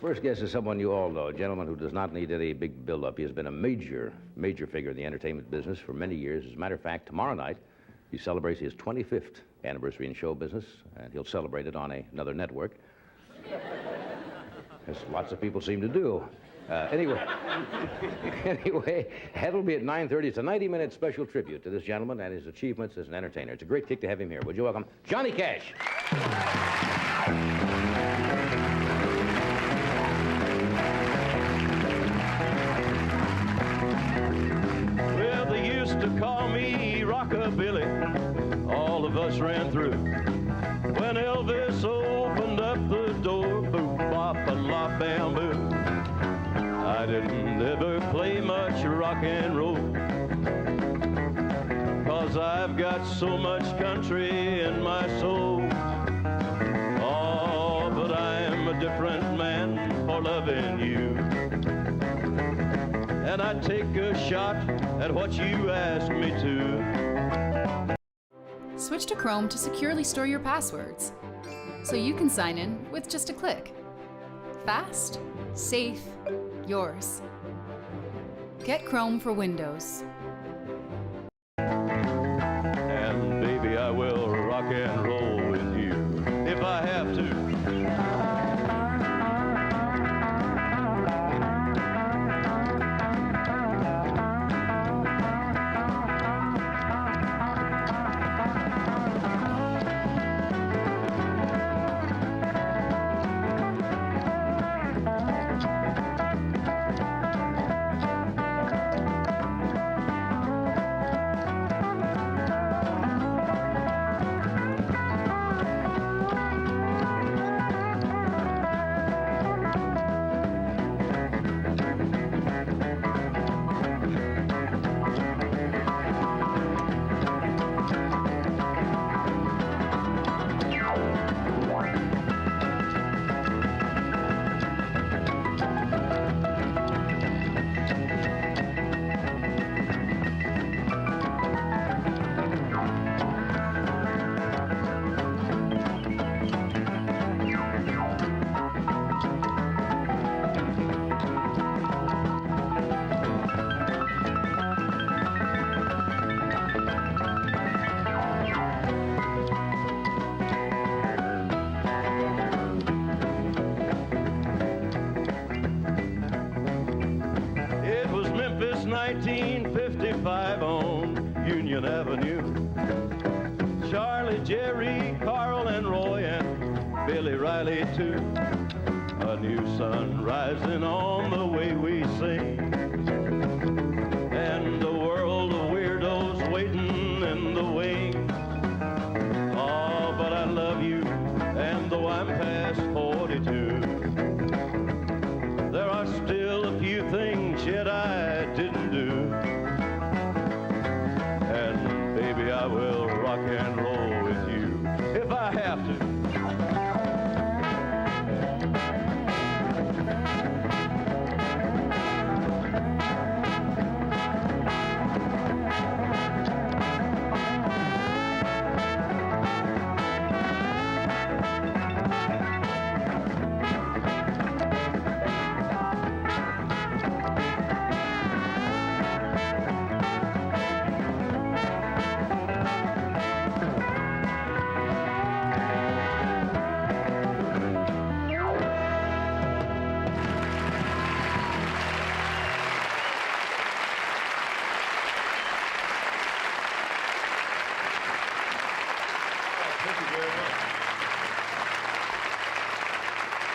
First guest is someone you all know, a gentleman who does not need any big build-up. He has been a major figure in the entertainment business for many years. As a matter of fact, tomorrow night, he celebrates his 25th anniversary in show business, and he'll celebrate it on another network, as lots of people seem to do. Anyway, that'll be at 9:30. It's a 90-minute special tribute to this gentleman and his achievements as an entertainer. It's a great kick to have him here. Would you welcome Johnny Cash? Well, they used to call me Rockabilly. All of us ran through. When Elvis opened up the door, boop, bop, a la, bam, boo. I didn't ever play much rock and roll, 'cause I've got so much country in my soul. Oh, but I'm a different man for loving you. And I take a shot at what you ask me to. Switch to Chrome to securely store your passwords, so you can sign in with just a click. Fast, safe, yours. Get Chrome for Windows. And baby, I will rock and roll with you if I have to. It was Memphis, 1955 on Union Avenue. Charlie, Jerry, Carl, and Roy, and Billy Riley, too. A new sun rising on the way we sing. And a world of weirdos waiting in the wings. Oh, but I love you, and though I'm past 42, there are still a few things yet I didn't do. And baby, I will rock and roll with you if I have to. Thank you very much.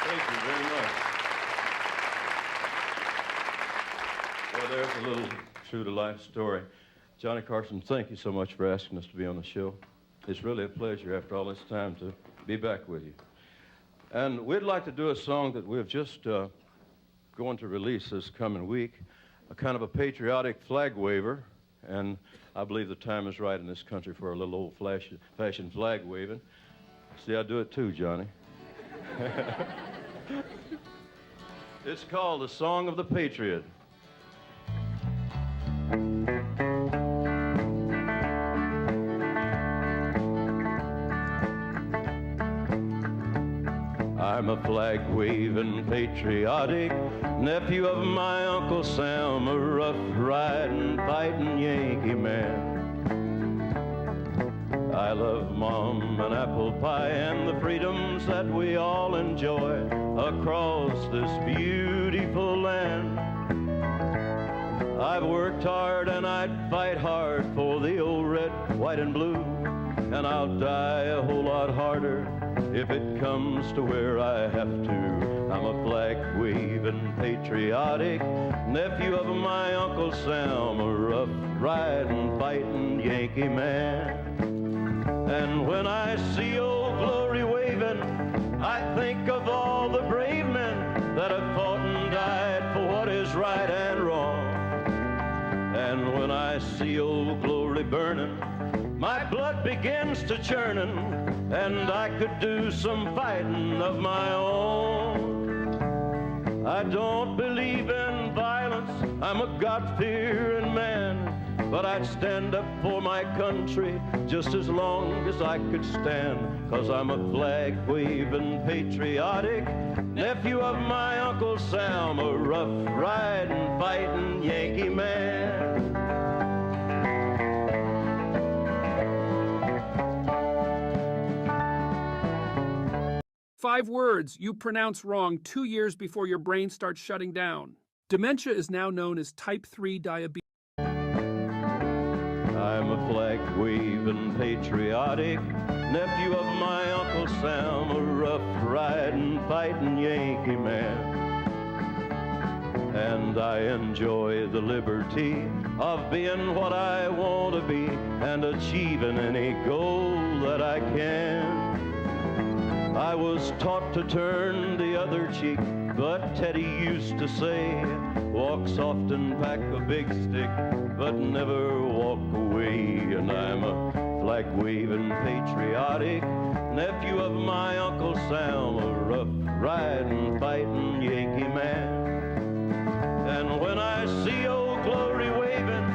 Thank you very much. Well, there's a little true-to-life story. Johnny Carson, thank you so much for asking us to be on the show. It's really a pleasure after all this time to be back with you. And we'd like to do a song that we're just going to release this coming week, a kind of a patriotic flag waver. And I believe the time is right in this country for a little old-fashioned flag waving. See, I do it too, Johnny. It's called The Song of the Patriot. I'm I'm a flag-waving, patriotic nephew of my Uncle Sam, a rough-riding, fighting Yankee man. I love Mom and apple pie and the freedoms that we all enjoy across this beautiful land. I've worked hard and I'd fight hard for the old red, white, and blue, and I'll die a whole lot harder if it comes to where I have to. I'm a flag-waving, patriotic nephew of my Uncle Sam, a rough-riding, fighting Yankee man. And when I see Old Glory waving, I think of all the brave men that have fought and died for what is right and wrong. And when I see Old Glory burning, my blood begins to churning, and I could do some fighting of my own. I don't believe in violence, I'm a God-fearing man, but I'd stand up for my country just as long as I could stand, 'cause I'm a flag-waving, patriotic nephew of my Uncle Sam, a rough-riding, fighting Yankee man. 5 words you pronounce wrong 2 years before your brain starts shutting down. Dementia is now known as type 3 diabetes. I'm a flag-waving, patriotic nephew of my Uncle Sam, a rough-riding, fighting Yankee man. And I enjoy the liberty of being what I want to be and achieving any goal that I can. I was taught to turn the other cheek, but Teddy used to say, walk soft and pack a big stick, but never walk away. And I'm a flag-waving, patriotic nephew of my Uncle Sam, a rough-riding, fighting Yankee man. And when I see Old Glory waving,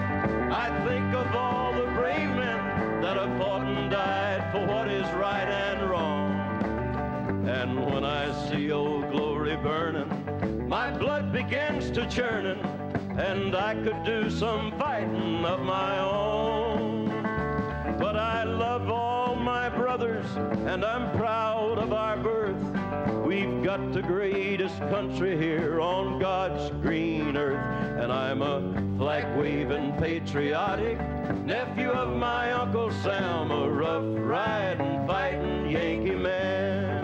I think of all the brave men that have fought and died for what is right and wrong. And when I see Old Glory burning, my blood begins to churning, and I could do some fighting of my own. But I love all my brothers, and I'm proud of our birth. We've got the greatest country here on God's green earth, and I'm a flag-waving, patriotic nephew of my Uncle Sam, a rough-riding, fighting Yankee man.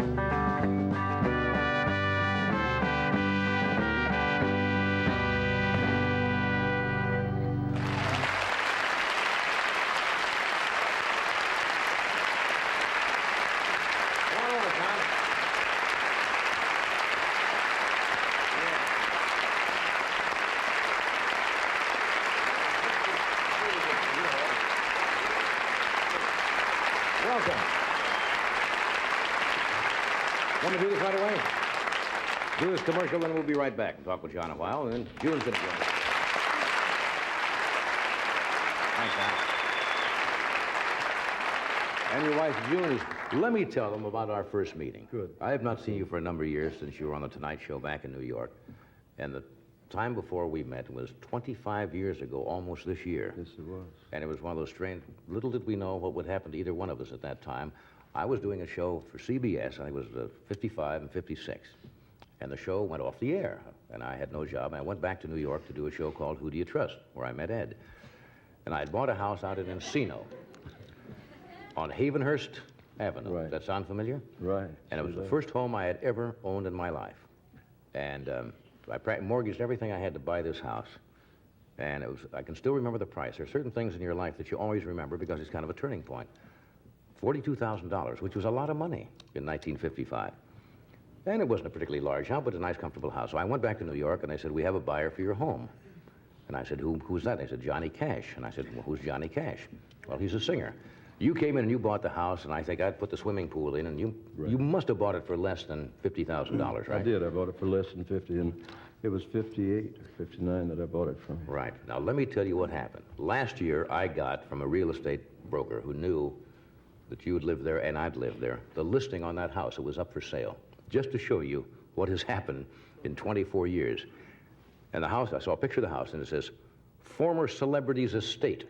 Welcome. Want to do this right away? Do this commercial, then we'll be right back and talk with John a while, and then June's going to join us. Thanks, Al. And your wife, June, let me tell them about our first meeting. Good. I have not seen you for a number of years since you were on the Tonight Show back in New York. And the time before we met was 25 years ago, almost this year. Yes, it was. And it was one of those strange, little did we know what would happen to either one of us at that time. I was doing a show for CBS, I think it was 55 and 56. And the show went off the air, and I had no job. I went back to New York to do a show called Who Do You Trust, where I met Ed. And I had bought a house out in Encino on Havenhurst Avenue. Right. Does that sound familiar? Right. And it was the first home I had ever owned in my life. And I mortgaged everything I had to buy this house. And it was, I can still remember the price. There are certain things in your life that you always remember because it's kind of a turning point. $42,000, which was a lot of money in 1955. And it wasn't a particularly large house, but a nice, comfortable house. So I went back to New York, and they said, we have a buyer for your home. And I said, who's that? They said, Johnny Cash. And I said, well, who's Johnny Cash? Well, he's a singer. You came in and you bought the house, and I think I'd put the swimming pool in, and you must have bought it for less than $50,000, right? I did. I bought it for less than 50, and it was 58 or 59 that I bought it from. Right. Now, let me tell you what happened. Last year, I got from a real estate broker who knew that you would live there and I'd live there, the listing on that house. It was up for sale. just to show you what has happened in 24 years. And the house, I saw a picture of the house, and it says, former celebrity's estate.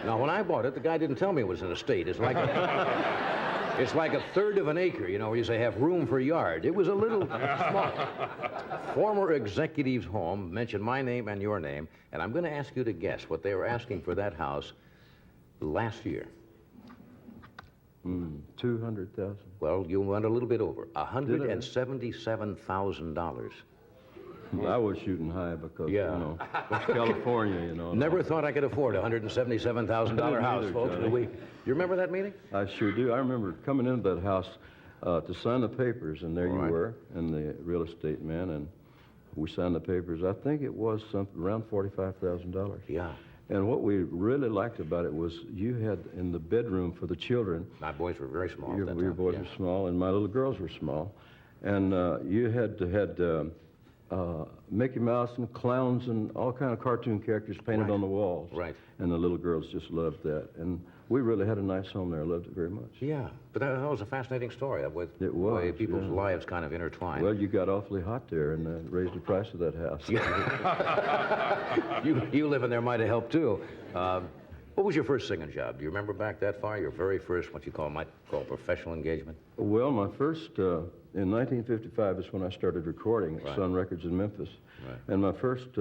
Now, when I bought it, the guy didn't tell me it was an estate. It's like a third of an acre, you know, where you say have room for a yard. It was a little small. Former executive's home, mentioned my name and your name, and I'm going to ask you to guess what they were asking for that house last year. 200,000. Well, you went a little bit over. $177,000. I was shooting high because, Yeah. you know, it's California, you know. Never thought I could afford a $177,000 house, either, folks. Johnny. You remember that meeting? I sure do. I remember coming into that house to sign the papers, and there you Right. were, and the real estate man, and we signed the papers. I think it was around $45,000. Yeah. And what we really liked about it was you had in the bedroom for the children. My boys were very small Your at that your time. boys Yeah. were small, and my little girls were small. And you had Mickey Mouse and clowns and all kind of cartoon characters painted Right. on the walls. Right. And the little girls just loved that. And we really had a nice home there. I loved it very much. Yeah, but that was a fascinating story with It the way was, people's yeah. lives kind of intertwined. Well, you got awfully hot there and raised the price of that house. you living there might have helped too. What was your first singing job? Do you remember back that far? Your very first, what you might call professional engagement? Well, my first, in 1955 is when I started recording at Right. Sun Records in Memphis. Right. And my first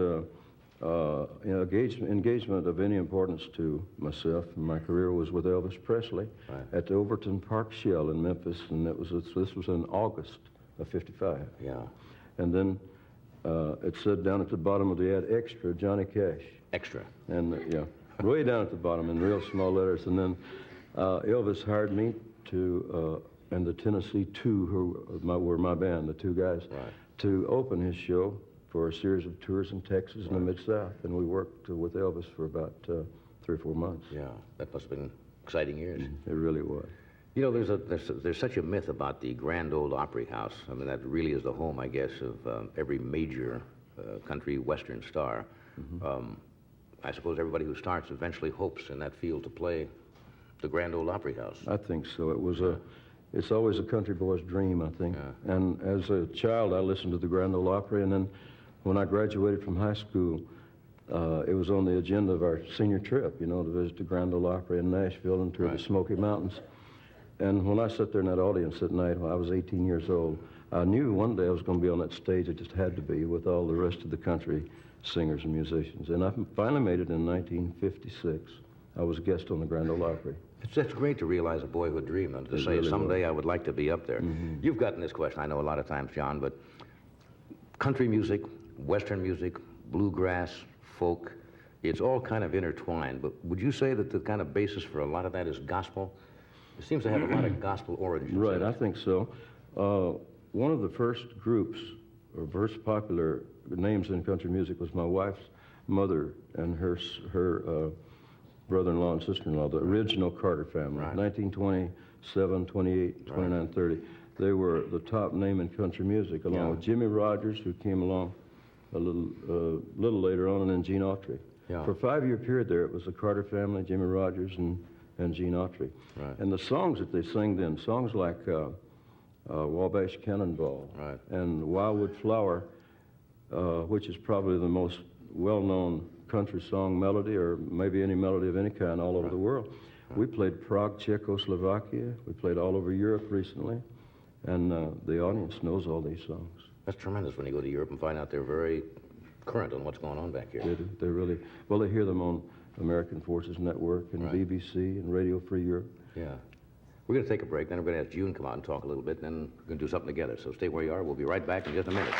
engagement of any importance to myself and my career was with Elvis Presley Right. at the Overton Park Shell in Memphis, and this was in August of '55. Yeah. And then it said down at the bottom of the ad, extra, Johnny Cash. Extra. And, yeah, way down at the bottom in real small letters. And then Elvis hired me to, and the Tennessee Two, who were my band, the two guys, Right. to open his show for a series of tours in Texas and the Mid-South. And we worked with Elvis for about 3 or 4 months. Yeah, that must have been exciting years. It really was. You know, there's such a myth about the Grand Ole Opry House. I mean, that really is the home, I guess, of every major country western star. I suppose everybody who starts eventually hopes in that field to play the Grand Ole Opry House. I think so. It's always a country boy's dream, I think. Yeah. And as a child, I listened to the Grand Ole Opry, and then when I graduated from high school, it was on the agenda of our senior trip, you know, to visit the Grand Ole Opry in Nashville and tour Right. the Smoky Mountains. And when I sat there in that audience that night, when I was 18 years old, I knew one day I was going to be on that stage. It just had to be with all the rest of the country singers and musicians. And I finally made it in 1956. I was a guest on the Grand Ole Opry. That's great to realize a boyhood dream and to It say really someday I would like to be up there. You've gotten this question, I know, a lot of times, John, but country music, western music, bluegrass, folk, it's all kind of intertwined. But would you say that the kind of basis for a lot of that is gospel? It seems to have a lot of gospel origins. Right, in it. I think so. One of the first groups, or first popular names in country music, was my wife's mother and her brother-in-law and sister-in-law, the original Carter family, Right. 1927, 28, 29, 30. They were the top name in country music, along Yeah. with Jimmy Rogers, who came along a little later on, and then Gene Autry. Yeah. For a 5-year period there, it was the Carter family, Jimmy Rogers, and Gene Autry. Right. And the songs that they sang then, songs like Wabash Cannonball Right. and Wildwood Flower, which is probably the most well-known country song melody, or maybe any melody of any kind all over the world. We played Prague, Czechoslovakia. We played all over Europe recently, and the audience knows all these songs. That's tremendous when you go to Europe and find out they're very current on what's going on back here. They do. They're really, well, they hear them on American Forces Network and Right. BBC and Radio Free Europe. Yeah. We're going to take a break, then we're going to have June come out and talk a little bit, and then we're going to do something together. So stay where you are. We'll be right back in just a minute.